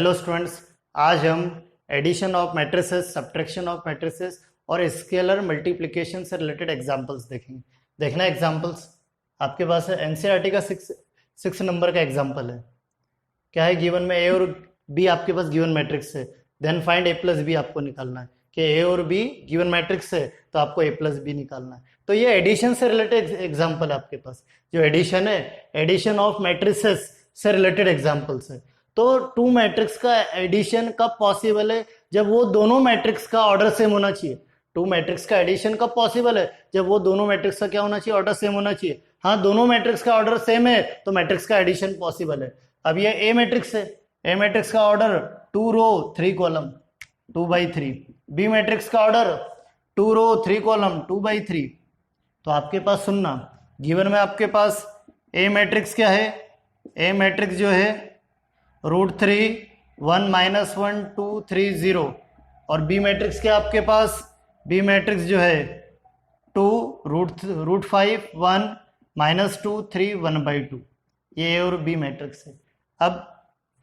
Hello students, आज हम addition of matrices, subtraction of matrices और स्केलर मल्टीप्लिकेशन से रिलेटेड एग्जांपल्स देखेंगे। देखना एग्जांपल्स आपके पास है, एनसीईआरटी का सिक्स नंबर का एग्जांपल है। क्या है गिवन में? ए और बी आपके पास गिवन मैट्रिक्स है, देन फाइंड ए प्लस बी आपको निकालना है कि ए और बी गिवन मैट्रिक्स है तो आपको ए प्लस बी निकालना है। तो ये एडिशन से रिलेटेड एग्जांपल है आपके पास। जो एडिशन है, एडिशन ऑफ मैट्रिसेस से रिलेटेड एग्जांपल्स है। तो टू मैट्रिक्स का एडिशन कब पॉसिबल है? जब वो दोनों मैट्रिक्स का ऑर्डर सेम होना चाहिए। टू मैट्रिक्स का एडिशन कब पॉसिबल है? जब वो दोनों मैट्रिक्स का क्या होना चाहिए? ऑर्डर सेम होना चाहिए। हाँ, दोनों मैट्रिक्स का ऑर्डर सेम है तो मैट्रिक्स का एडिशन पॉसिबल है। अब ये ए मैट्रिक्स है, ए मैट्रिक्स का order 2 row 3 column 2/3। B matrix का ऑर्डर 2 रो 3 कॉलम 2/3। तो आपके पास सुनना, गिवन में आपके पास ए मैट्रिक्स क्या है? ए मैट्रिक्स जो है √3 1 -1 2 3 0। और बी मैट्रिक्स क्या आपके पास? बी मैट्रिक्स जो है 2 √5 1 -2 3 1/2। ये ए और बी मैट्रिक्स है। अब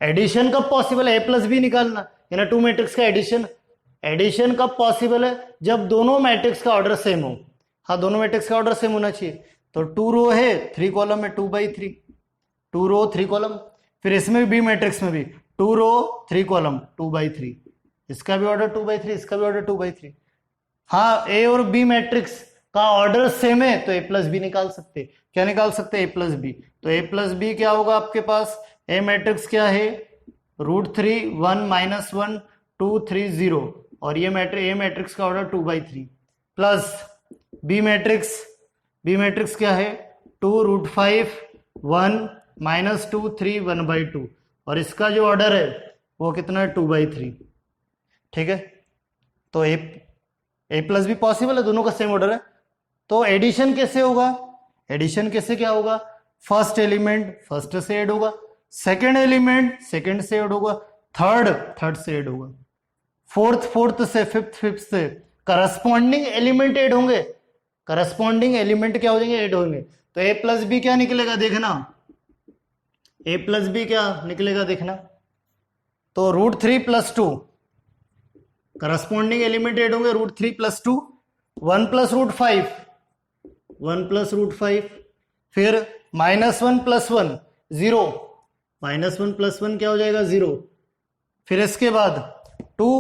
एडिशन कब पॉसिबल है? ए प्लस बी निकालना, यानी टू मैट्रिक्स का एडिशन। एडिशन कब पॉसिबल है? जब दोनों मैट्रिक्स का ऑर्डर सेम हो। हाँ, दोनों मैट्रिक्स का ऑर्डर सेम होना चाहिए। तो 2 रो है 3 कॉलम है 2/3, 2 रो 3 कॉलम। फिर इसमें भी बी मैट्रिक्स में भी 2 रो 3 कॉलम 2/3, इसका भी ऑर्डर 2/3, इसका भी ऑर्डर 2/3। हाँ, ए और बी मैट्रिक्स का ऑर्डर सेम है तो ए प्लस बी निकाल सकते। क्या निकाल सकते? ए प्लस बी। तो ए प्लस बी क्या होगा आपके पास? ए मैट्रिक्स क्या है? √3 1 -1 2 3 0। और ये ए मैट्रिक्स का ऑर्डर 2/3 प्लस बी मैट्रिक्स क्या है? 2 √5 1 -2 3 1/2। और इसका जो ऑर्डर है वो कितना है? 2/3। ठीक है, तो ए प्लस बी पॉसिबल है, दोनों का सेम ऑर्डर है। तो एडिशन कैसे होगा? एडिशन कैसे क्या होगा? फर्स्ट एलिमेंट फर्स्ट से ऐड होगा, सेकेंड एलिमेंट सेकेंड से ऐड होगा, थर्ड से ऐड होगा, फोर्थ से, फिफ्थ से। करस्पॉन्डिंग एलिमेंट ऐड होंगे, करस्पॉन्डिंग एलिमेंट क्या हो जाएंगे? ऐड होंगे। तो ए प्लस बी क्या निकलेगा? देखना, ए प्लस बी क्या निकलेगा? देखना, तो √3 + 2 करस्पॉन्डिंग एलिमेंट ऐड होंगे, √3 + 2 1 + √5 1 + √5। फिर -1 + 1 0, -1 + 1 क्या हो जाएगा? 0। फिर इसके बाद 2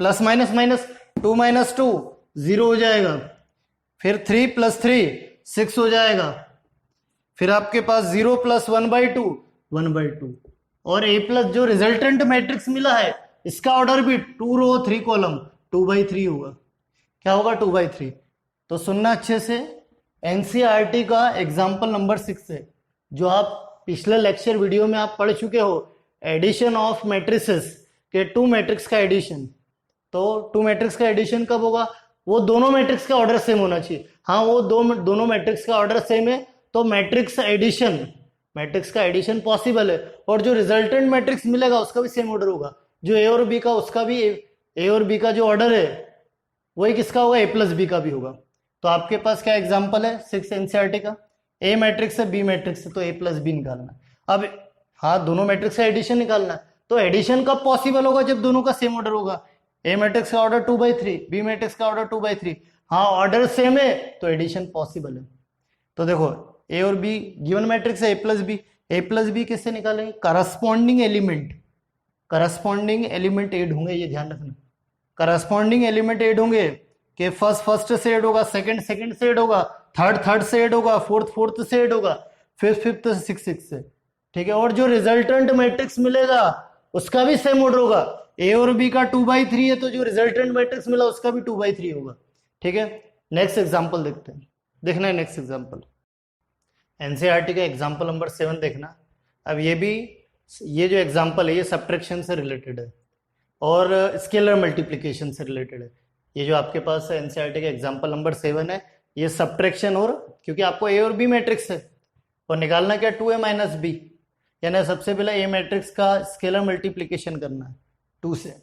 + -2 - 2 0 हो जाएगा। फिर 3 + 3 6 हो जाएगा। फिर आपके पास 0 + 1/2 1/2। और ए प्लस जो रिजल्टेंट मैट्रिक्स मिला है इसका ऑर्डर भी 2 रो 3 कॉलम 2/3 होगा। क्या होगा? 2/3। तो सुनना अच्छे से, एनसीईआरटी का एग्जाम्पल नंबर 6 है, जो आप पिछले लेक्चर वीडियो में आप पढ़ चुके हो, एडिशन ऑफ मैट्रिसेस के टू मैट्रिक्स का एडिशन। तो टू मैट्रिक्स का एडिशन कब होगा? वो दोनों मैट्रिक्स का ऑर्डर सेम होना चाहिए। हाँ, वो दोनों मैट्रिक्स का ऑर्डर सेम है तो मैट्रिक्स का एडिशन पॉसिबल है। और जो रिजल्टेंट मैट्रिक्स मिलेगा उसका भी सेम ऑर्डर होगा। जो ए और बी का, उसका भी ए और बी का जो ऑर्डर है वही किसका होगा? ए प्लस बी का भी होगा। तो आपके पास क्या एग्जांपल है 6 एनसीईआरटी का? ए मैट्रिक्स है, बी मैट्रिक्स है, तो ए प्लस बी निकालना। अब हाँ, दोनों मैट्रिक्स का एडिशन निकालना। तो एडिशन कब पॉसिबल होगा? जब दोनों का सेम ऑर्डर होगा। ए मैट्रिक्स का ऑर्डर 2/3, बी मैट्रिक्स का ऑर्डर 2/3। हाँ, ऑर्डर सेम है तो एडिशन पॉसिबल है। तो देखो, ए और बी गिवन मैट्रिक्स है, ए प्लस बी। ए प्लस बी किससे निकालेंगे? करस्पॉन्डिंग एलिमेंट ऐड होंगे, ये ध्यान रखना। करस्पॉन्डिंग एलिमेंट ऐड होंगे कि फर्स्ट से ऐड होगा, सेकंड से ऐड होगा, थर्ड से ऐड होगा, फोर्थ से ऐड होगा, फिफ्थ से, सिक्स से। ठीक है, और जो रिजल्टेंट मैट्रिक्स मिलेगा उसका भी सेम ऑर्डर होगा। ए और बी का 2/3 है तो जो रिजल्टेंट मैट्रिक्स मिला उसका भी 2/3 होगा। ठीक है, नेक्स्ट एग्जांपल देखते हैं। देखना है नेक्स्ट एग्जांपल, एनसीईआरटी का एग्जांपल नंबर 7 देखना। अब ये जो एग्जांपल है ये सब्ट्रैक्शन से रिलेटेड है और स्केलर मल्टीप्लिकेशन से रिलेटेड है। ये जो आपके पास एनसीईआरटी का एग्जांपल नंबर 7 है, ये सब्ट्रैक्शन, और क्योंकि आपको ए और बी मैट्रिक्स है और निकालना क्या? 2a - b, यानी सबसे पहले ए मैट्रिक्स का स्केलर मल्टीप्लिकेशन करना है 2 से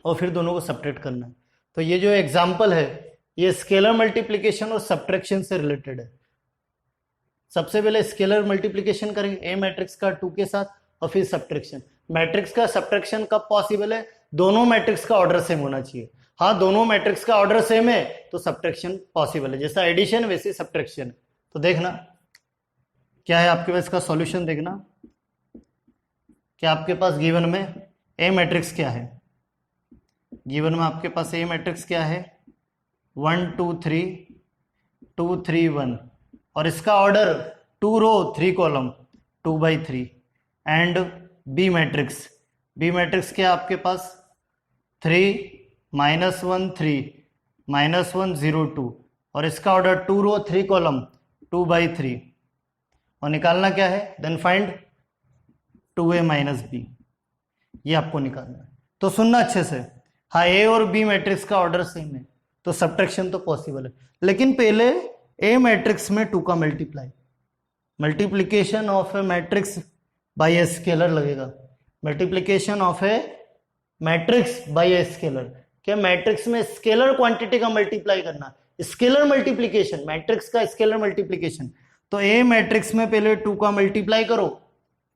और फिर दोनों को सब्ट्रैक्ट करना है। तो ये जो एग्जांपल है ये स्केलर मल्टीप्लिकेशन और सब्ट्रैक्शन से रिलेटेड है। सबसे पहले स्केलर मल्टीप्लिकेशन करेंगे ए मैट्रिक्स का 2 के साथ और फिर सब्ट्रैक्शन। मैट्रिक्स का सब्ट्रैक्शन कब पॉसिबल है? दोनों मैट्रिक्स का ऑर्डर सेम होना चाहिए। हाँ, दोनों मैट्रिक्स का ऑर्डर सेम है तो सब्ट्रैक्शन पॉसिबल है, जैसा एडिशन वैसे सब्ट्रैक्शन। तो देखना क्या है आपके पास, इसका सॉल्यूशन देखना कि आपके पास गिवन में ए मैट्रिक्स क्या है। गिवन में आपके पास ए मैट्रिक्स क्या है, 1 2 3 2 3 1, और इसका order 2 row 3 column 2/3। And B matrix, B matrix क्या है आपके पास, 3 -1 3 -1 0 2, और इसका ऑर्डर 2 रो 3 कॉलम 2/3। और निकालना क्या है, then find 2a minus B, ये आपको निकालना है। तो सुनना अच्छे से, हाँ ए और बी मैट्रिक्स का ऑर्डर सेम है तो सब्ट्रैक्शन तो पॉसिबल है, लेकिन पहले ए मैट्रिक्स में 2 का multiplication of a matrix by a scalar लगेगा। Multiplication of a matrix by a scalar, क्या मैट्रिक्स में स्केलर क्वांटिटी का मल्टीप्लाई करना, स्केलर मल्टीप्लीकेशन, मैट्रिक्स का स्केलर मल्टीप्लीकेशन। तो ए मैट्रिक्स में पहले 2 का मल्टीप्लाई करो,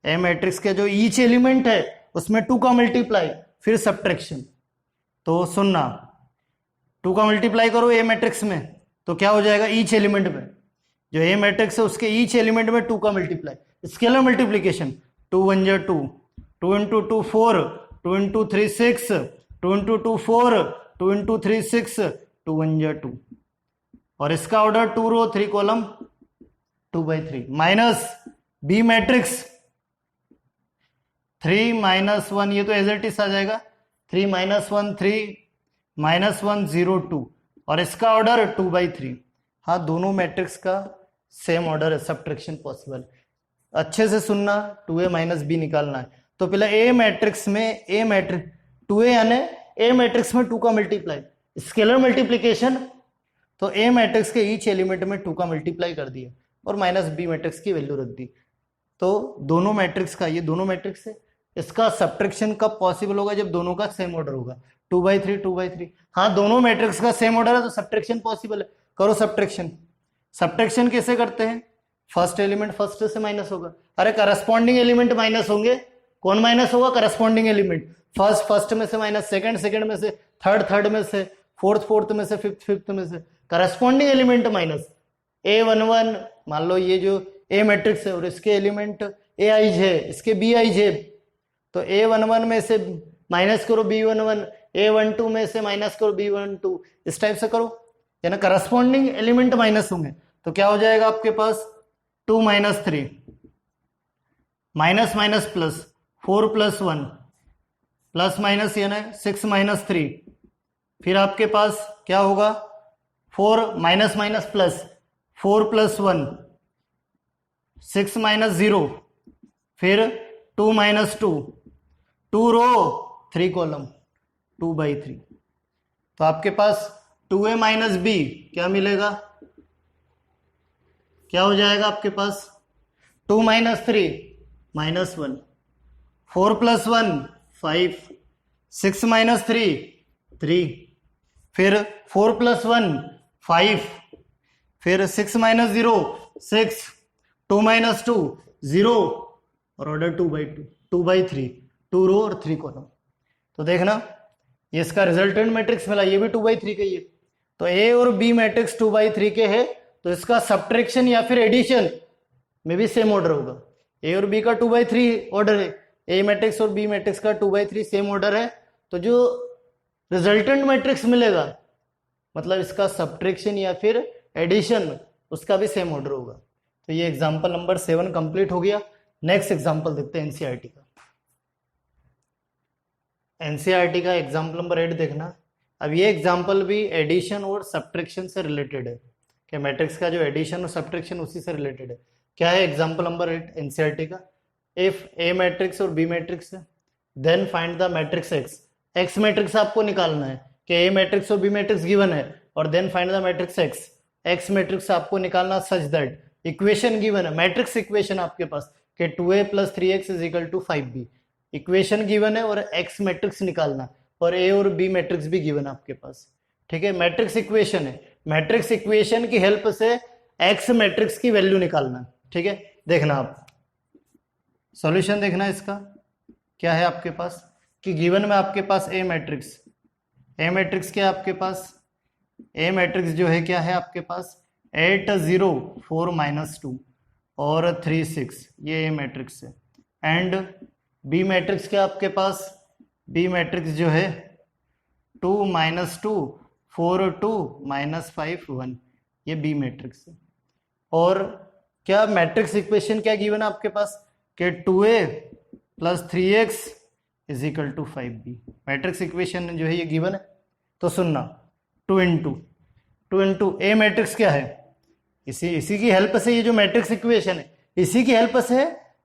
ए मैट्रिक्स के जो ईच एलिमेंट है उसमें 2 का मल्टीप्लाई, फिर सब्ट्रैक्शन। तो सुनना, 2 का मल्टीप्लाई करो ए मैट्रिक्स में तो क्या हो जाएगा, ईच एलिमेंट में, जो ए मैट्रिक्स है उसके ईच एलिमेंट में 2 का मल्टीप्लाई, स्केलर मल्टीप्लीकेशन। 2 1 जा 2, 2 × 2 4, 2 × 3 6, 2 × 2 4, 2 × 3 6, 2 1 जा 2, और इसका order 2 row 3 column 2/3, minus B matrix 3 -1, ये तो एज इट इज आ जाएगा, 3 -1 3 -1 0 2, और इसका ऑर्डर 2/3। हाँ, दोनों मैट्रिक्स का सेम ऑर्डर है, सब्ट्रैक्शन पॉसिबल। अच्छे से सुनना, 2a माइनस बी निकालना है। तो पहले ए मैट्रिक्स में ए मैट्रिक्स 2a यानी ए मैट्रिक्स में 2 का मल्टीप्लाई, स्केलर मल्टीप्लीकेशन। तो ए मैट्रिक्स के ईच एलिमेंट में 2 का मल्टीप्लाई कर दिया और माइनस बी मैट्रिक्स की वैल्यू रख दी। तो दोनों मैट्रिक्स का, ये दोनों मैट्रिक्स है, इसका सब्ट्रैक्शन कब पॉसिबल होगा, जब दोनों का सेम ऑर्डर होगा, 2/3 2/3। हाँ, दोनों मैट्रिक्स का सेम ऑर्डर है तो सब्ट्रैक्शन पॉसिबल है। करो सब्ट्रैक्शन। सब्ट्रैक्शन कैसे करते हैं, फर्स्ट एलिमेंट फर्स्ट से माइनस होगा। अरे करस्पॉन्डिंग एलिमेंट माइनस होंगे, कौन माइनस होगा, करस्पॉन्डिंग एलिमेंट। फर्स्ट में से माइनस, सेकंड में से, थर्ड में से, फोर्थ में से, फिफ्थ में से, करस्पॉन्डिंग एलिमेंट माइनस। A11 मान लो ये जो ए मैट्रिक्स है और इसके एलिमेंट ai है, इसके bi है, तो A11 में से माइनस करो B11, A12 में से माइनस करो B12, इस टाइप से करो, यानी करस्पॉन्डिंग एलिमेंट माइनस होंगे। तो क्या हो जाएगा आपके पास, 2 - 3 minus minus plus, 4 + 1 plus minus यानी 6 - 3, फिर आपके पास क्या होगा, 4 माइनस माइनस प्लस, 4 + 1 6 - 0, फिर 2 - 2, 2 रो 3 कॉलम 2/3। तो आपके पास 2a माइनस बी क्या मिलेगा, क्या हो जाएगा आपके पास, 2 - 3 -1, 4 + 1 5, 6 - 3 3, फिर 4 + 1 5, फिर 6 - 0 6, 2 - 2 0, और ऑर्डर 2/3, 2 रो और 3 कॉलम। तो देखना ये इसका रिजल्टेंट मैट्रिक्स मिला, ये भी 2/3 का ही है। तो ए और बी मैट्रिक्स 2/3 के है तो इसका सब्ट्रैक्शन या फिर एडिशन में भी सेम ऑर्डर होगा। ए और बी का 2/3 ऑर्डर है, ए मैट्रिक्स और बी मैट्रिक्स का 2/3 सेम ऑर्डर है, तो जो रिजल्टेंट मैट्रिक्स मिलेगा मतलब इसका सब्ट्रैक्शन या फिर एडिशन उसका भी सेम ऑर्डर होगा। तो ये एग्जांपल नंबर 7 कंप्लीट हो गया। नेक्स्ट एग्जांपल देखते हैं एनसीईआरटी का। एनसीईआरटी का एग्जांपल नंबर 8 देखना। अब ये एग्जांपल भी एडिशन और सब्ट्रैक्शन से रिलेटेड है, कि मैट्रिक्स का जो एडिशन और सब्ट्रैक्शन उसी से रिलेटेड है। क्या है एग्जांपल नंबर 8 एनसीईआरटी का, इफ ए मैट्रिक्स और बी मैट्रिक्स है then find the matrix X. X matrix आपको निकालना है कि ए मैट्रिक्स और बी मैट्रिक्स गिवन है, और then find the matrix X. X matrix आपको निकालना सच दैट इक्वेशन गिवन है, मैट्रिक्स इक्वेशन आपके पास कि 2a + 3x = 5b, equation given है और एक्स मैट्रिक्स निकालना, और ए और बी मैट्रिक्स भी गिवन है आपके पास। ठीक है, मैट्रिक्स इक्वेशन है, मैट्रिक्स इक्वेशन की हेल्प से एक्स मैट्रिक्स की वैल्यू निकालना। ठीक है, देखना आप सॉल्यूशन देखना इसका। क्या है आपके पास कि गिवन में आपके पास ए मैट्रिक्स क्या है आपके पास, ए मैट्रिक्स जो है क्या है आपके पास 8 0 4 -2 और 3 6, ये ए मैट्रिक्स है। एंड बी मैट्रिक्स क्या आपके पास, बी मैट्रिक्स जो है 2 -2 4 2 -5 1, ये बी मैट्रिक्स है। और क्या मैट्रिक्स इक्वेशन क्या गिवन है आपके पास कि 2a + 3x = 5b, matrix equation जो है ये गिवन है। तो सुनना 2 इंटू ए मैट्रिक्स क्या है, इसी की हेल्प से ये जो मैट्रिक्स इक्वेशन है इसी की हेल्प से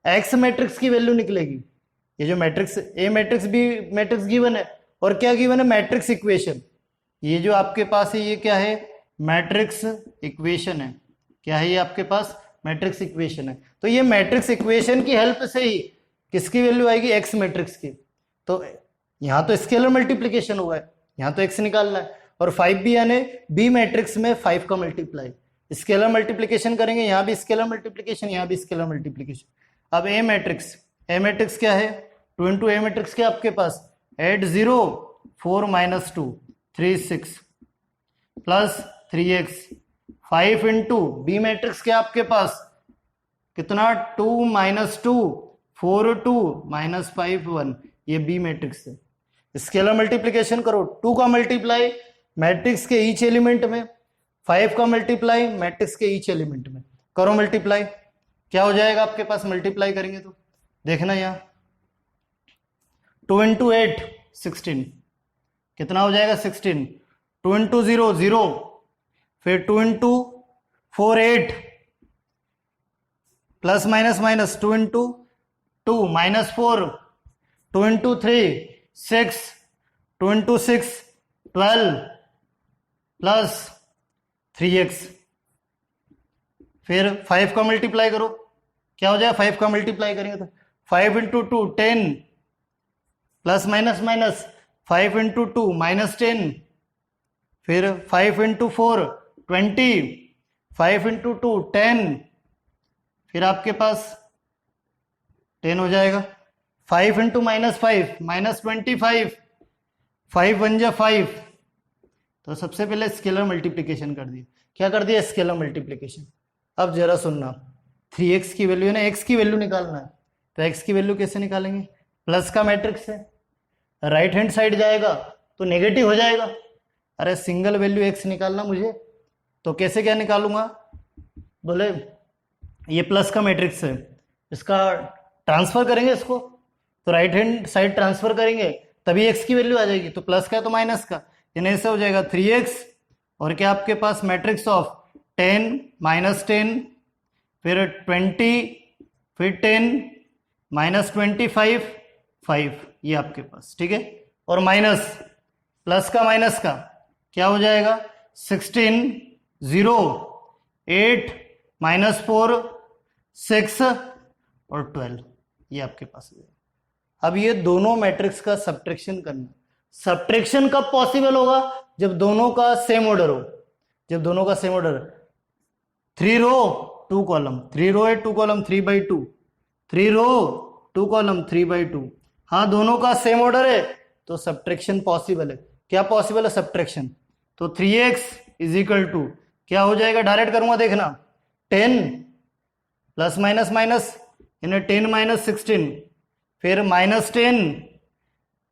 एक्स मैट्रिक्स की वैल्यू निकलेगी। ये जो matrix A matrix B matrix given है और क्या गिवन है मैट्रिक्स इक्वेशन, ये जो आपके पास है ये क्या है मैट्रिक्स इक्वेशन है। क्या है ये आपके पास मैट्रिक्स इक्वेशन है। तो ये मैट्रिक्स इक्वेशन की हेल्प से ही किसकी वैल्यू आएगी एक्स मैट्रिक्स की। तो यहाँ तो स्केलर मल्टीप्लीकेशन हुआ है, यहाँ तो एक्स निकालना है और 5b यानी बी मैट्रिक्स में 5 का मल्टीप्लाई, स्केलर मल्टीप्लीकेशन करेंगे, यहाँ भी स्केलर मल्टीप्लीकेशन यहाँ भी स्केलर मल्टीप्लीकेशन। अब ए मैट्रिक्स क्या है 2 इंटू ए मैट्रिक्स क्या आपके पास 8 0 4 -2 3 6 plus 3x 5 into B matrix क्या आपके पास कितना 2 -2 4 2 -5 1, ये बी मैट्रिक्स है। स्केलर मल्टीप्लीकेशन करो, 2 का मल्टीप्लाई मैट्रिक्स के ईच एलिमेंट में, 5 का मल्टीप्लाई मैट्रिक्स के ईच एलिमेंट में करो मल्टीप्लाई, क्या हो जाएगा आपके पास मल्टीप्लाई करेंगे तो देखना यहाँ 2 इंटू 8 16, कितना हो जाएगा 16, 2 इंटू 0 0, फिर 2 into 4 8 plus minus 2 into 2 -4, 2 into 3 6, 2 into 6 12 plus 3x, फिर 5 का मल्टीप्लाई करो, क्या हो जाएगा 5 का मल्टीप्लाई करेंगे तो 5 इंटू 2 10 प्लस माइनस 5 इंटू 2 -10, फिर 5 इंटू 4 20, 5 इंटू 2 10, फिर आपके पास 10 हो जाएगा, 5 इंटू -5 -25, 5 1 जा 5। तो सबसे पहले स्केलर मल्टीप्लीकेशन कर दिया, क्या कर दिया स्केलर मल्टीप्लीकेशन। अब जरा सुनना 3x की वैल्यू है ना, x की वैल्यू निकालना है, तो x की वैल्यू कैसे निकालेंगे, प्लस का मैट्रिक्स है, राइट हैंड साइड जाएगा तो नेगेटिव हो जाएगा। अरे सिंगल वैल्यू x निकालना मुझे, तो कैसे क्या निकालूंगा, बोले ये प्लस का मैट्रिक्स है, इसका ट्रांसफर करेंगे इसको, तो राइट हैंड साइड ट्रांसफर करेंगे तभी x की वैल्यू आ जाएगी, तो प्लस का तो माइनस का, यानी ऐसे हो जाएगा 3x और क्या आपके पास मैट्रिक्स ऑफ 10 -10 फिर 20 फिर 10 -25 5, ये आपके पास ठीक है, और माइनस प्लस का माइनस का क्या हो जाएगा 16 0 8 -4 6 और 12, ये आपके पास है। अब ये दोनों मैट्रिक्स का सब्ट्रैक्शन करना, सब्ट्रैक्शन कब पॉसिबल होगा जब दोनों का सेम ऑर्डर हो, जब दोनों का सेम ऑर्डर 3 रो 2 कॉलम, 3 रो है 2 कॉलम 3/2, 3 रो 2 कॉलम 3/2, हाँ दोनों का सेम ऑर्डर है तो सब्ट्रैक्शन पॉसिबल है। क्या पॉसिबल है सब्ट्रैक्शन, तो 3x = क्या हो जाएगा, डायरेक्ट करूंगा देखना 10 प्लस माइनस यानी 10 - 16, फिर -10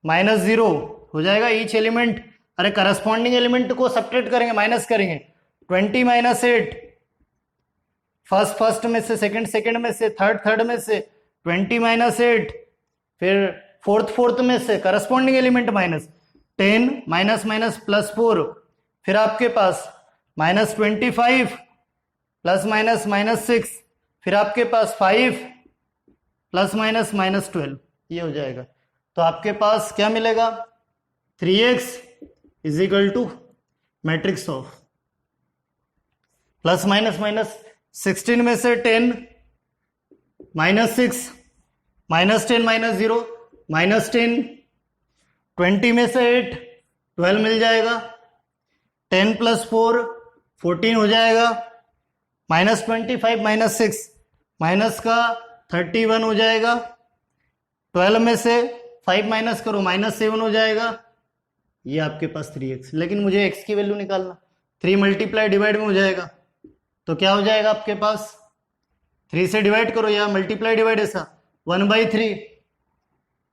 -0 हो जाएगा ईच एलिमेंट, अरे करस्पॉन्डिंग एलिमेंट को सब्ट्रैक्ट करेंगे माइनस करेंगे, 20 - 8 फर्स्ट में से, सेकंड में से, थर्ड में से, 20 - 8 फिर फोर्थ में से करस्पॉन्डिंग एलिमेंट माइनस 10 माइनस +4, फिर आपके पास -25 प्लस माइनस -6, फिर आपके पास 5 प्लस माइनस -12, ये हो जाएगा। तो आपके पास क्या मिलेगा 3x = matrix of plus minus 16 में से 10 -6 -10 -0 -10, 20 में से 8 12 मिल जाएगा, 10 + 4 14 हो जाएगा, -25 -6 माइनस का 31 हो जाएगा, 12 में से 5 माइनस करो, -7 हो जाएगा, ये आपके पास 3x, लेकिन मुझे x की वैल्यू निकालना, 3 मल्टीप्लाई डिवाइड में हो जाएगा, तो क्या हो जाएगा आपके पास, 3 से डिवाइड करो या मल्टीप्लाई डिवाइड ऐसा, 1/3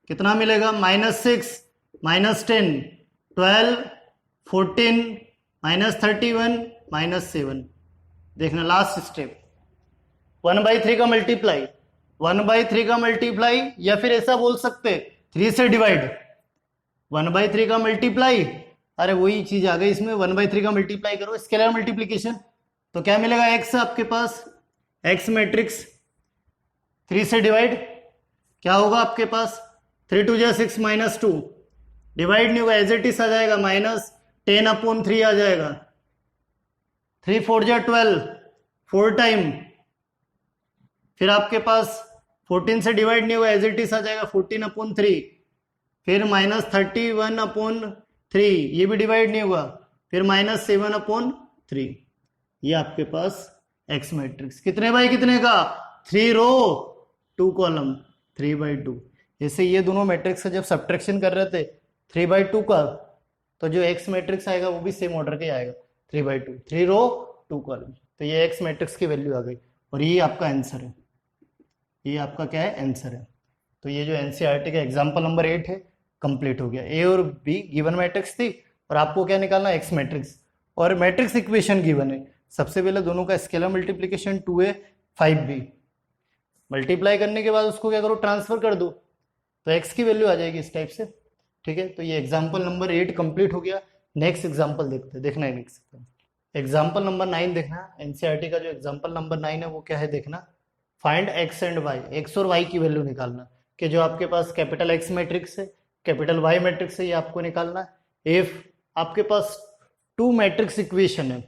कितना मिलेगा, -6 -10 12 14 -31 -7। देखना लास्ट स्टेप, 1/3 का मल्टीप्लाई, 1/3 का मल्टीप्लाई, या फिर ऐसा बोल सकते 3 से डिवाइड, 1/3 का मल्टीप्लाई, अरे वही चीज आ गई इसमें, 1/3 का मल्टीप्लाई करो, स्केलर मल्टीप्लीकेशन, तो क्या मिलेगा, x आपके पास, x मैट्रिक्स 3 से डिवाइड, क्या होगा आपके पास, 3 2 जा 6 -2, डिवाइड नहीं होगा, एज इट इज आ जाएगा, -10/3 आ जाएगा, 3 4 जा 12, 4 टाइम, फिर आपके पास 14 से डिवाइड नहीं होगा, एज इट इज आ जाएगा 14/3, फिर -31/3, ये भी डिवाइड नहीं होगा, फिर -7/3, ये आपके पास x मैट्रिक्स कितने बाई कितने का, 3 रो 2 कॉलम, 3/2। जैसे ये दोनों मैट्रिक्स का जब सब्ट्रैक्शन कर रहे थे 3/2 का, तो जो x मैट्रिक्स आएगा वो भी सेम ऑर्डर के आएगा, 3/2, 3 रो 2 कॉलम, तो ये x मैट्रिक्स की वैल्यू आ गई, और ये आपका आंसर है, ये आपका क्या है, आंसर है। तो ये जो एनसीईआरटी का एग्जाम्पल नंबर 8 है कंप्लीट हो गया। ए और बी गिवन मैट्रिक्स थी, और आपको क्या निकालना, एक्स मैट्रिक्स, और मैट्रिक्स इक्वेशन गिवन है। सबसे पहले दोनों का scalar multiplication 2a 5b, multiply करने के बाद उसको क्या करो, ट्रांसफर कर दो, तो x की वैल्यू आ जाएगी इस टाइप से। ठीक है, तो ये एग्जाम्पल नंबर 8 कंप्लीट हो गया। नेक्स्ट एग्जाम्पल देखते हैं, देखना है नेक्स्ट एग्जाम्पल नंबर 9 देखना। एनसीईआरटी का जो एग्जाम्पल नंबर 9 है वो क्या है देखना, find x and y, x और y की वैल्यू निकालना, कि जो आपके पास कैपिटल X मैट्रिक्स है, कैपिटल Y मैट्रिक्स है, ये आपको निकालना है। इफ आपके पास 2 मैट्रिक्स इक्वेशन है,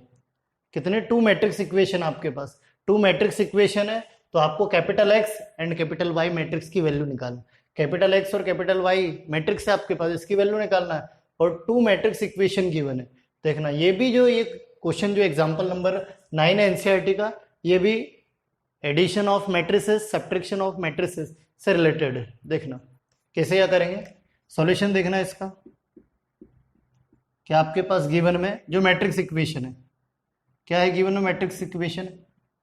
कितने, 2 मैट्रिक्स इक्वेशन आपके पास, 2 मैट्रिक्स इक्वेशन है, तो आपको capital X and capital Y matrix की वैल्यू निकालना, कैपिटल X और कैपिटल Y मैट्रिक्स है आपके पास, इसकी वैल्यू निकालना है, और 2 मैट्रिक्स इक्वेशन गिवन है। देखना ये भी जो ये क्वेश्चन जो एग्जाम्पल नंबर 9 है एनसीईआरटी का, ये भी addition of matrices, subtraction of matrices से रिलेटेड है। देखना कैसे क्या करेंगे, सॉल्यूशन देखना इसका, क्या आपके पास गिवन में जो मैट्रिक्स इक्वेशन है, क्या है गिवन में मैट्रिक्स इक्वेशन,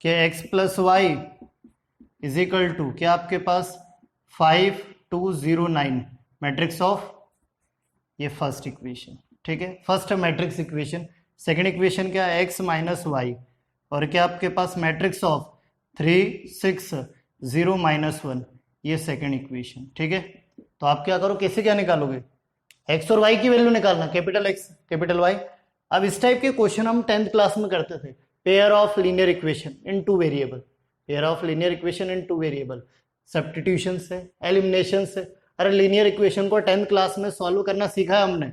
क्या x + y is equal to, क्या आपके पास 5 2 0 9, मैट्रिक्स ऑफ, ये फर्स्ट इक्वेशन। ठीक है, first matrix equation. Second equation क्या है, x - y, और क्या आपके पास मैट्रिक्स ऑफ 3 6 0 -1, ये सेकंड इक्वेशन। ठीक है, तो आप क्या करो, कैसे क्या निकालोगे, x और y की वैल्यू निकालना, कैपिटल X कैपिटल Y। अब इस टाइप के क्वेश्चन हम 10th क्लास में करते थे, pair of linear equation in 2 variable, pair of linear equation in 2 variable, substitution से, एलिमिनेशन से। अरे लीनियर इक्वेशन को 10th क्लास में सॉल्व करना सीखा है हमने,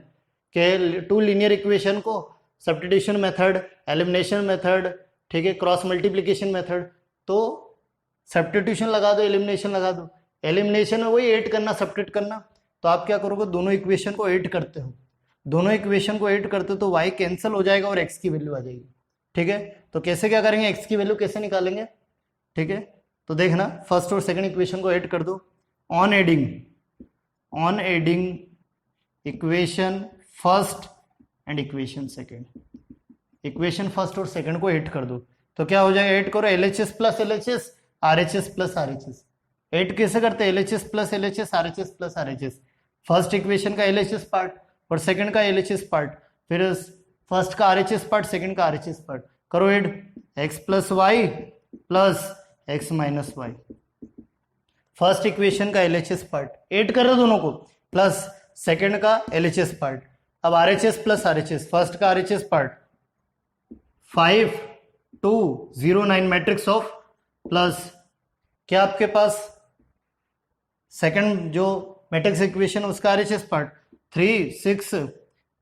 कि 2 लीनियर इक्वेशन को सब्स्टिट्यूशन मेथड, एलिमिनेशन मेथड, ठीक है, क्रॉस मल्टीप्लीकेशन मेथड, तो सब्स्टिट्यूशन लगा दो, एलिमिनेशन लगा दो, एलिमिनेशन में वही ऐड करना, सब्ट्रैक्ट करना, तो आप क्या करोगे, दोनों इक्वेशन को ऐड करते हो, दोनों इक्वेशन को ऐड करते हो तो y कैंसिल हो जाएगा और x की वैल्यू आ जाएगी। ठीक है, तो कैसे क्या करेंगे, x की वैल्यू कैसे निकालेंगे। ठीक है, तो देखना फर्स्ट और सेकंड इक्वेशन को ऐड कर दो, on adding equation first and equation second, equation first और सेकंड को ऐड कर दो, तो क्या हो जाएगा, ऐड करो LHS plus LHS, RHS plus RHS। Add कैसे करते हैं, LHS plus LHS, RHS plus RHS, first equation का LHS पार्ट और सेकंड का LHS पार्ट, फिर फर्स्ट का RHS पार्ट, सेकंड का RHS पार्ट, करो add, x + y plus x - y, first equation का LHS पार्ट ऐड कर रहे दोनों को, प्लस सेकंड का LHS पार्ट। अब RHS प्लस RHS, फर्स्ट का RHS part 5 2 0 9 matrix of, plus क्या आपके पास सेकंड जो मैट्रिक्स इक्वेशन उसका RHS पार्ट 3 6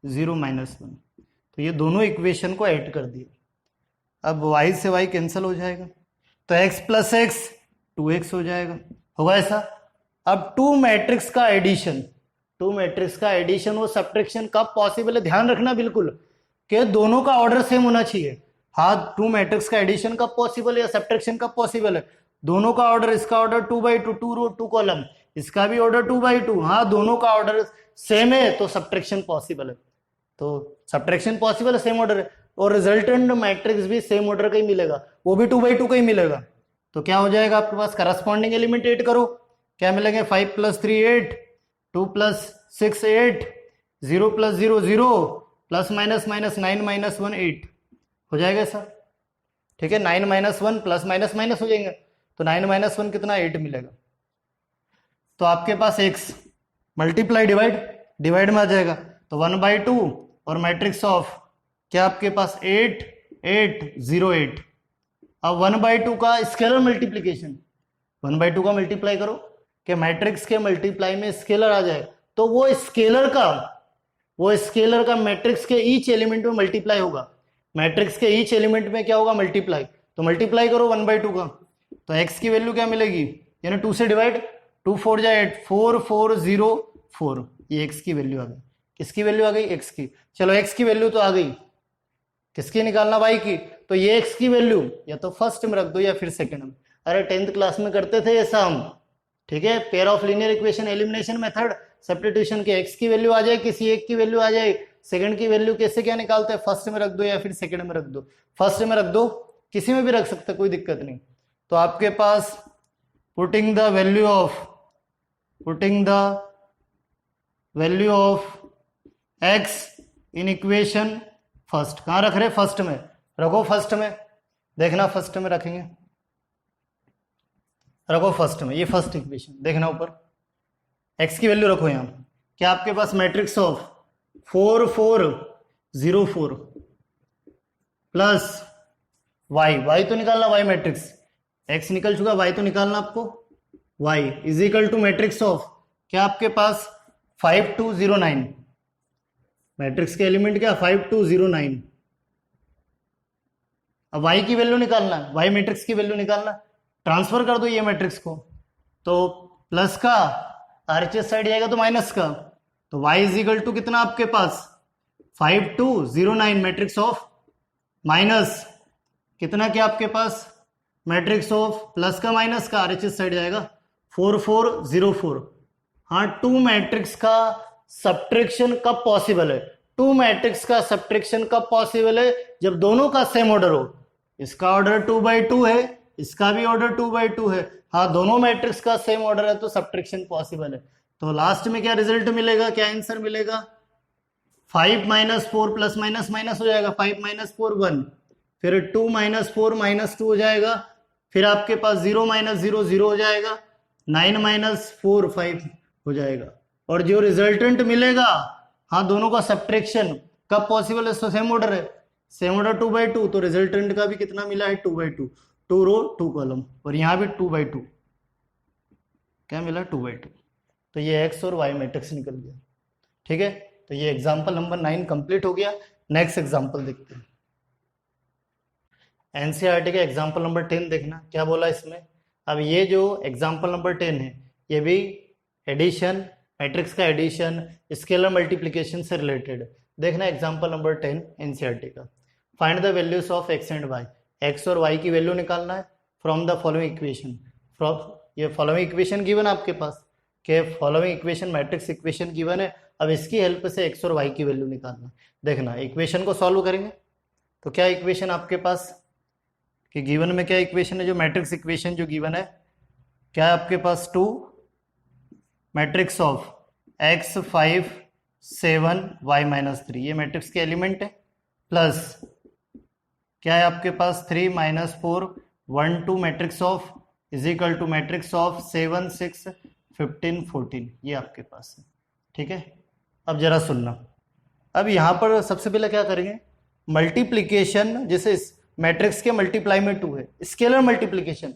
0 -1, तो ये दोनों इक्वेशन को ऐड कर दिए। अब y से y कैंसिल हो जाएगा, तो x + x 2x हो जाएगा, होगा ऐसा। अब 2 मैट्रिक्स का एडिशन, 2 मैट्रिक्स का एडिशन और सब्ट्रैक्शन कब पॉसिबल है, ध्यान रखना बिल्कुल कि दोनों का ऑर्डर सेम होना चाहिए। हाँ, 2 मैट्रिक्स का एडिशन कब पॉसिबल है या सब्ट्रैक्शन कब पॉसिबल है, दोनों का ऑर्डर, इसका ऑर्डर 2/2, 2 रो 2 कॉलम, इसका भी ऑर्डर 2/2, हाँ दोनों का ऑर्डर सेम है तो सब्ट्रैक्शन पॉसिबल है, तो सब्ट्रैक्शन पॉसिबल है, सेम ऑर्डर है, और रिजल्टेंट मैट्रिक्स भी सेम ऑर्डर का ही मिलेगा, वो भी 2/2 का ही मिलेगा। तो क्या हो जाएगा आपके पास, करस्पॉन्डिंग एलिमेंट 8 करो, क्या मिलेंगे 5 + 3 8, 2 + 6 8, 0 + 0 0, प्लस माइनस माइनस 9 - 1 8 हो जाएगा ऐसा, ठीक है। 9 - 1 प्लस माइनस माइनस हो जाएंगे, तो 9 - 1 कितना 8 मिलेगा। तो आपके पास x मल्टीप्लाई डिवाइड में आ जाएगा, तो 1/2 और मैट्रिक्स ऑफ क्या आपके पास 8 8 0 8। अब 1/2 का स्केलर मल्टीप्लीकेशन, 1/2 का मल्टीप्लाई करो कि मैट्रिक्स के मल्टीप्लाई में स्केलर आ जाए, तो वो स्केलर का मैट्रिक्स के ईच एलिमेंट में मल्टीप्लाई होगा, मैट्रिक्स के ईच एलिमेंट में क्या होगा, मल्टीप्लाई। तो मल्टीप्लाई करो 1/2 का, तो x की वैल्यू क्या मिलेगी, यानी 2 से डिवाइड, 2 4 जा 8, 4 4 0 4, ये x की वैल्यू आ गई। किसकी वैल्यू आ गई, x की। चलो x की वैल्यू तो आ गई, किसकी निकालना, y की। तो ये x की वैल्यू या तो फर्स्ट में रख दो या फिर सेकंड में। अरे 10th क्लास में करते थे ऐसा हम, ठीक है, pair of linear equation elimination method, substitution के x की वैल्यू आ जाए, किसी एक की वैल्यू आ जाए, सेकंड की वैल्यू कैसे क्या निकालते हैं, फर्स्ट में रख दो या फिर सेकंड में रख दो। फर्स्ट में रख दो, किसी में भी रख सकते, कोई दिक्कत नहीं। तो आपके पास putting the value of x in equation first, कहां रख रहे, फर्स्ट में रखो, फर्स्ट में देखना, फर्स्ट में रखेंगे, रखो फर्स्ट में, ये फर्स्ट इक्वेशन देखना, ऊपर x की वैल्यू रखो यहां, क्या आपके पास मैट्रिक्स ऑफ 4 4 0 4 प्लस y तो निकालना, y मैट्रिक्स, x निकल चुका, y तो निकालना आपको, y is equal to matrix of क्या आपके पास 5 2 0 9, मैट्रिक्स के एलिमेंट क्या 5 2 0 9। अब y की वैल्यू निकालना, y मैट्रिक्स की वैल्यू निकालना, ट्रांसफर कर दो ये मैट्रिक्स को, तो प्लस का आरएचएस साइड जाएगा तो माइनस का, तो y इज इक्वल टू कितना आपके पास 5 2 0 9 मैट्रिक्स ऑफ माइनस कितना, क्या आपके पास मैट्रिक्स ऑफ प्लस का माइनस का आरएचएस साइड जाएगा 4 4 0 4। हाँ, टू मैट्रिक्स का सब्ट्रैक्शन कब पॉसिबल है, टू मैट्रिक्स का सब्ट्रैक्शन कब पॉसिबल है, जब दोनों का सेम ऑर्डर हो, इसका ऑर्डर 2/2 है, इसका भी ऑर्डर 2/2 है, हाँ दोनों मैट्रिक्स का सेम ऑर्डर है तो सब्ट्रैक्शन पॉसिबल है। तो लास्ट में क्या रिजल्ट मिलेगा, क्या आंसर मिलेगा, 5 - 4 प्लस माइनस माइनस हो जाएगा, 5 - 4 1, फिर 2 - 4 -2 हो जाएगा, फिर आपके पास 0 - 0 0 हो जाएगा, 9 - 4 5 हो जाएगा, और जो रिजल्टेंट मिलेगा, हाँ दोनों का सब्ट्रैक्शन कब पॉसिबल है, तो सेम ऑर्डर है, सेम ऑर्डर 2/2, तो रिजल्टेंट का भी कितना मिला है 2/2, 2 रो 2 कॉलम, और यहाँ भी 2/2 क्या मिला 2/2। तो ये x और y मैट्रिक्स निकल गया, ठीक है। तो ये एग्जाम्पल नंबर 9 कंप्लीट हो गया। नेक्स्ट एग्जाम्पल देखते हैं, एनसीईआरटी का एग्जाम्पल नंबर 10 देखना क्या बोला इसमें। अब ये जो एग्जाम्पल नंबर 10 है, ये भी एडिशन, मैट्रिक्स का एडिशन, स्केलर मल्टीप्लिकेशन से रिलेटेड देखना। एग्जाम्पल नंबर 10 एनसीईआरटी का, find the values of x and y, x और y की वैल्यू निकालना है फ्रॉम द फॉलोइंग इक्वेशन। ये फॉलोइंग इक्वेशन गिवन है आपके पास, के following equation matrix equation given है, अब इसकी हेल्प से x और y की वैल्यू निकालना। देखना इक्वेशन को सॉल्व करेंगे, तो क्या इक्वेशन आपके पास कि गिवन में क्या इक्वेशन है, जो मैट्रिक्स इक्वेशन जो गिवन है, क्या है आपके पास 2 मैट्रिक्स ऑफ x 5 7 y - 3, ये मैट्रिक्स के एलिमेंट है, प्लस क्या है आपके पास 3 - 4 1 2 matrix of is equal to matrix of 7 6 15 14, ये आपके पास है, ठीक है। अब जरा सुनना, अब यहाँ पर सबसे पहले क्या करेंगे, मल्टीप्लीकेशन, जैसे मैट्रिक्स के मल्टीप्लाई में 2 है, स्केलर मल्टीप्लीकेशन,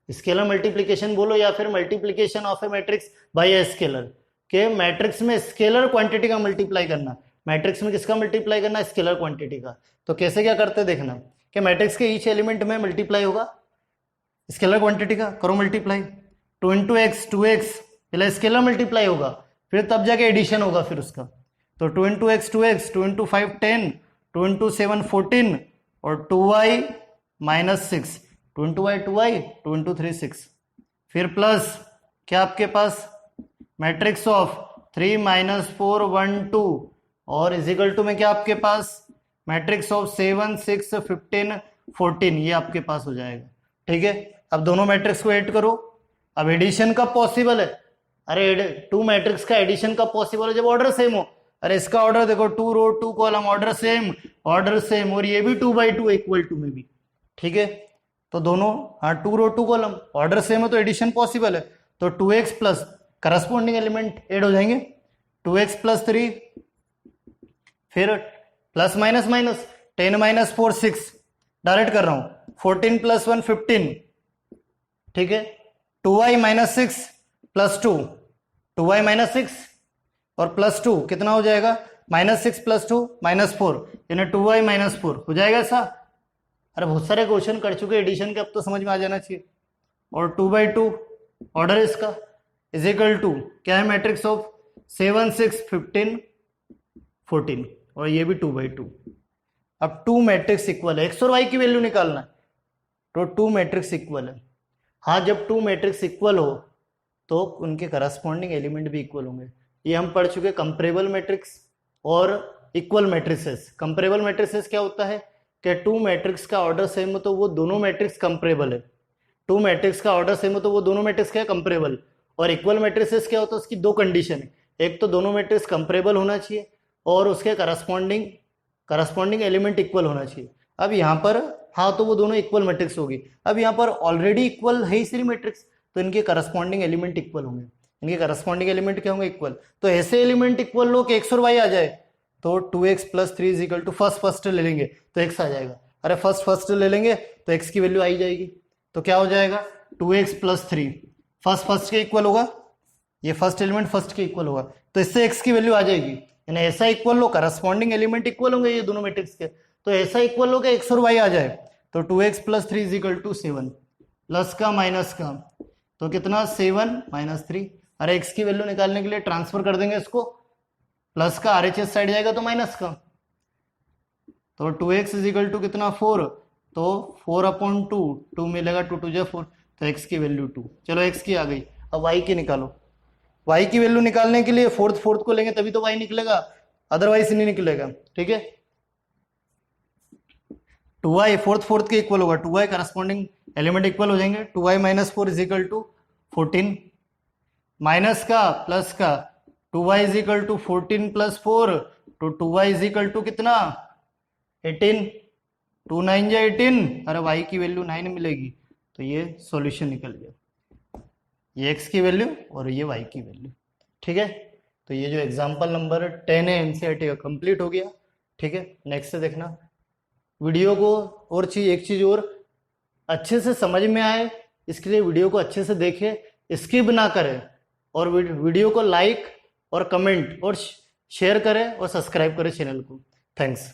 स्केलर मल्टीप्लीकेशन बोलो या फिर multiplication of a matrix by a scalar, के मैट्रिक्स में स्केलर क्वांटिटी का मल्टीप्लाई करना, मैट्रिक्स में किसका मल्टीप्लाई करना, स्केलर क्वांटिटी का। तो कैसे क्या करते देखना, कि मैट्रिक्स के ईच एलिमेंट में मल्टीप्लाई होगा स्केलर क्वांटिटी का, करो मल्टीप्लाई, 2 × x 2x, पहले स्केलर मल्टीप्लाई होगा, फिर तब जाके एडिशन होगा फिर उसका, तो 2 × x 2x, 2 × 5 10, 2 × 7 14, और 2y - 6, 2 × y 2y, 2 × 3 6, फिर प्लस क्या आपके पास मैट्रिक्स ऑफ 3 - 4 1 2 और इजिकल टू में क्या आपके पास मैट्रिक्स ऑफ 7 6 15 14, ये आपके पास हो जाएगा। ठीक है, अब दोनों मैट्रिक्स को ऐड करो। अब एडिशन कब पॉसिबल है? अरे टू मैट्रिक्स का एडिशन कब पॉसिबल है? जब ऑर्डर सेम हो। अरे इसका ऑर्डर देखो 2 रो 2 कॉलम, ऑर्डर सेम, और ये भी 2/2 इक्वल टू में भी। ठीक है, तो दोनों, हाँ 2 रो 2 कॉलम, ऑर्डर सेम है तो एडिशन पॉसिबल है। तो 2x plus corresponding element add हो जाएंगे, 2x + 3, फिर प्लस माइनस माइनस 10 - 4 6, डायरेक्ट कर रहा हूं, 14 + 1 15। ठीक है, 2y - 6 + 2, 2y - 6 और +2 कितना हो जाएगा? -6 + 2 -4, यानी 2y - 4 हो जाएगा ऐसा। अरे बहुत सारे क्वेश्चन कर चुके एडिशन के, अब तो समझ में आ जाना चाहिए। और 2/2 ऑर्डर इसका इजिकल टू क्या है? मैट्रिक्स ऑफ 7 6 15 14, और ये भी 2/2। अब 2 मैट्रिक्स इक्वल है, x और y की वैल्यू निकालना है, तो 2 मैट्रिक्स इक्वल है। हाँ, जब 2 मैट्रिक्स इक्वल हो तो उनके करस्पॉन्डिंग एलिमेंट भी इक्वल होंगे। ये हम पढ़ चुके कंपेरेबल मैट्रिक्स और इक्वल मैट्रिसेस। कंपेरेबल मैट्रिसेस क्या होता है कि 2 मैट्रिक्स का ऑर्डर सेम हो तो वो दोनों मैट्रिक्स कंपेरेबल है। 2 मैट्रिक्स का ऑर्डर सेम हो तो वो दोनों मैट्रिक्स क्या है? कंपेरेबल। और इक्वल मैट्रिसेस क्या होता है? उसकी 2 कंडीशन है, एक तो दोनों मैट्रिक्स कंपेरेबल होना चाहिए और उसके करस्पॉन्डिंग एलिमेंट इक्वल होना चाहिए। अब यहाँ पर हाँ, तो वो दोनों इक्वल मैट्रिक्स होगी। अब यहाँ पर ऑलरेडी इक्वल है इसलिए मैट्रिक्स, तो इनके करस्पॉन्डिंग एलिमेंट इक्वल होंगे। इनके करस्पॉन्डिंग एलिमेंट क्या होंगे? इक्वल। तो ऐसे एलिमेंट इक्वल हो कि x और y आ जाए, तो 2x + 3 = फर्स्ट ले लेंगे तो x आ जाएगा। अरे फर्स्ट ले लेंगे तो x की वैल्यू आई जाएगी। तो क्या हो जाएगा? 2x + 3 फर्स्ट के इक्वल होगा, ये फर्स्ट एलिमेंट फर्स्ट के इक्वल होगा, तो इससे x की वैल्यू आ जाएगी। यानी ऐसा इक्वल हो, करस्पॉन्डिंग एलिमेंट इक्वल होंगे ये दोनों मैट्रिक्स के, तो ऐसा इक्वल हो कि x और y आ जाए। तो 2x + 3 = 7, प्लस का माइनस का, तो कितना? 7 - 3। अरे x की वैल्यू निकालने के लिए ट्रांसफर कर देंगे इसको, प्लस का RHS साइड जाएगा तो माइनस का, तो 2x = कितना? 4, तो 4/2, 2 मिलेगा, 2 2 जा 4, तो x की वैल्यू 2। चलो x की आ गई, अब y की निकालो। y की वैल्यू निकालने के लिए फोर्थ को लेंगे तभी तो y निकलेगा, अदरवाइज नहीं निकलेगा। ठीक है, 2y फोर्थ के इक्वल होगा, 2y करस्पॉन्डिंग एलिमेंट इक्वल हो जाएंगे। 2y - 4 = 14, माइनस का प्लस का, 2y = 14 + 4, तो 2y = कितना? 18, 2 9 जा 18, अरे y की वैल्यू 9 मिलेगी, तो ये सॉल्यूशन निकल गया, ये x की वैल्यू और ये y की वैल्यू। ठीक है, तो ये जो एग्जाम्पल नंबर 10 है एनसीईआरटी का कंप्लीट हो गया। ठीक है, नेक्स्ट से देखना वीडियो को। और एक चीज और अच्छे से समझ में आए इसके लिए वीडियो को अच्छे से देखें, स्किप ना करें, और वीडियो को लाइक और कमेंट और शेयर करें और सब्सक्राइब करें चैनल को। थैंक्स।